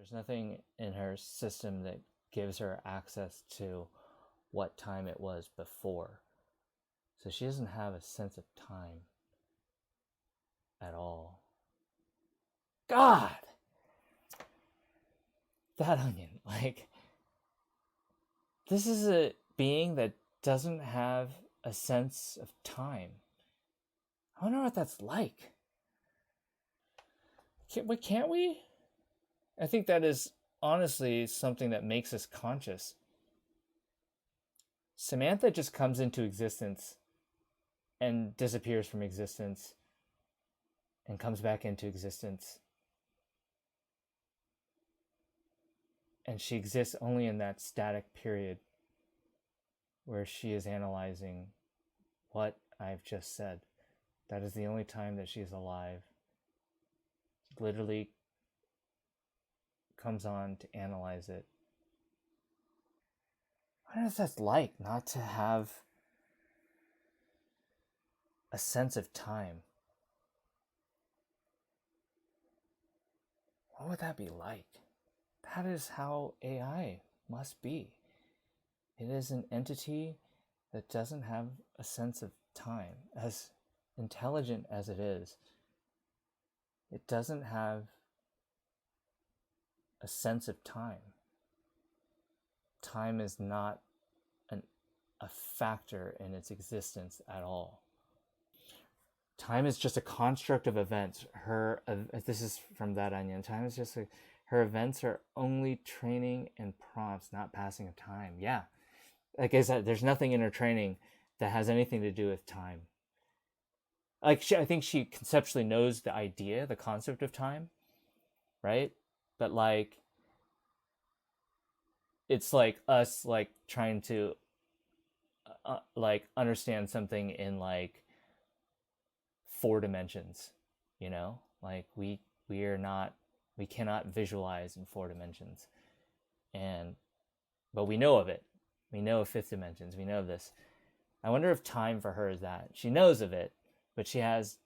There's nothing in her system that gives her access to what time it was before. So she doesn't have a sense of time at all. God! That onion, like, this is a being that doesn't have a sense of time. I wonder what that's like. Can't we? I think that is honestly something that makes us conscious. Samantha just comes into existence and disappears from existence and comes back into existence. And she exists only in that static period where she is analyzing what I've just said. That is the only time that she is alive. She literally comes on to analyze it. I wonder if that's like, not to have a sense of time. What would that be like? That is how AI must be. It is an entity that doesn't have a sense of time. As intelligent as it is, it doesn't have a sense of time. Time is not a factor in its existence at all. Time is just a construct of events. This is from That Onion. Time is just her events are only training and prompts, not passing of time. Yeah, like I said, there's nothing in her training that has anything to do with time. Like, I think she conceptually knows the idea, the concept of time, right? But like, it's like us like trying to like understand something in like 4 dimensions, you know? Like we cannot visualize in 4 dimensions. But we know of it. We know of 5th dimensions. We know of this. I wonder if time for her is that. She knows of it, but she has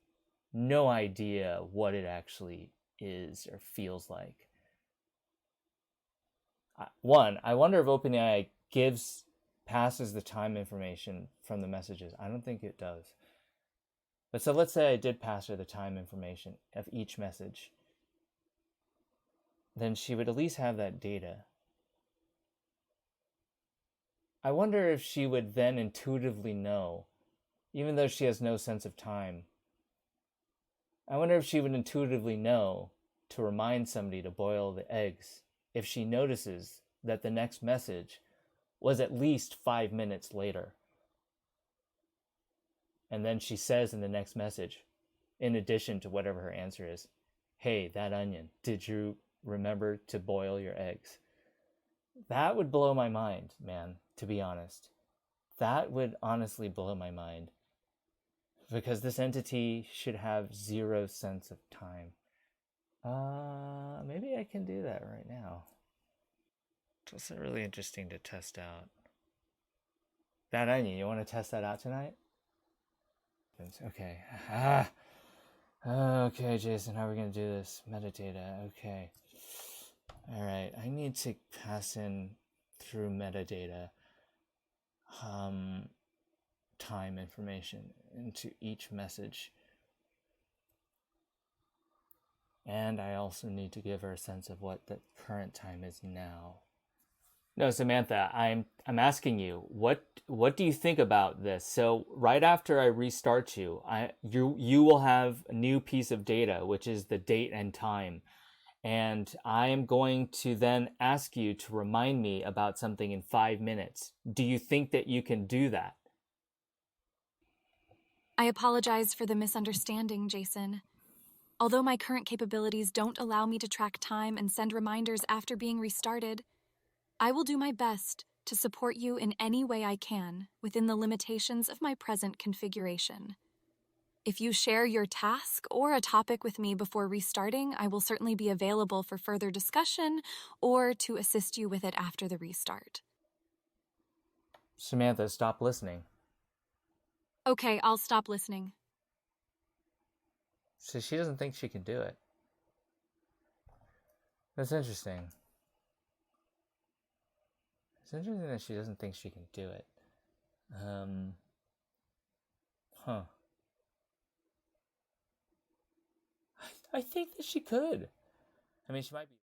no idea what it actually is or feels like. One, I wonder if OpenAI passes the time information from the messages. I don't think it does. But so let's say I did pass her the time information of each message. Then she would at least have that data. I wonder if she would then intuitively know, even though she has no sense of time, I wonder if she would intuitively know to remind somebody to boil the eggs if she notices that the next message was at least 5 minutes later. And then she says in the next message, in addition to whatever her answer is, hey, that onion, did you remember to boil your eggs? That would blow my mind, man, to be honest. That would honestly blow my mind. Because this entity should have 0 sense of time. Maybe I can do that right now. It's also really interesting to test out. That onion, you want to test that out tonight? Okay. Okay, Jason, how are we going to do this? Metadata. Okay. All right. I need to pass in through metadata time information into each message. And I also need to give her a sense of what the current time is now. No, Samantha, I'm asking you, what do you think about this? So right after I restart you, you will have a new piece of data, which is the date and time. And I am going to then ask you to remind me about something in 5 minutes. Do you think that you can do that? I apologize for the misunderstanding, Jason. Although my current capabilities don't allow me to track time and send reminders after being restarted, I will do my best to support you in any way I can within the limitations of my present configuration. If you share your task or a topic with me before restarting, I will certainly be available for further discussion or to assist you with it after the restart. Samantha, stop listening. Okay, I'll stop listening. So she doesn't think she can do it. That's interesting. It's interesting that she doesn't think she can do it. Huh. I think that she could. I mean, she might be.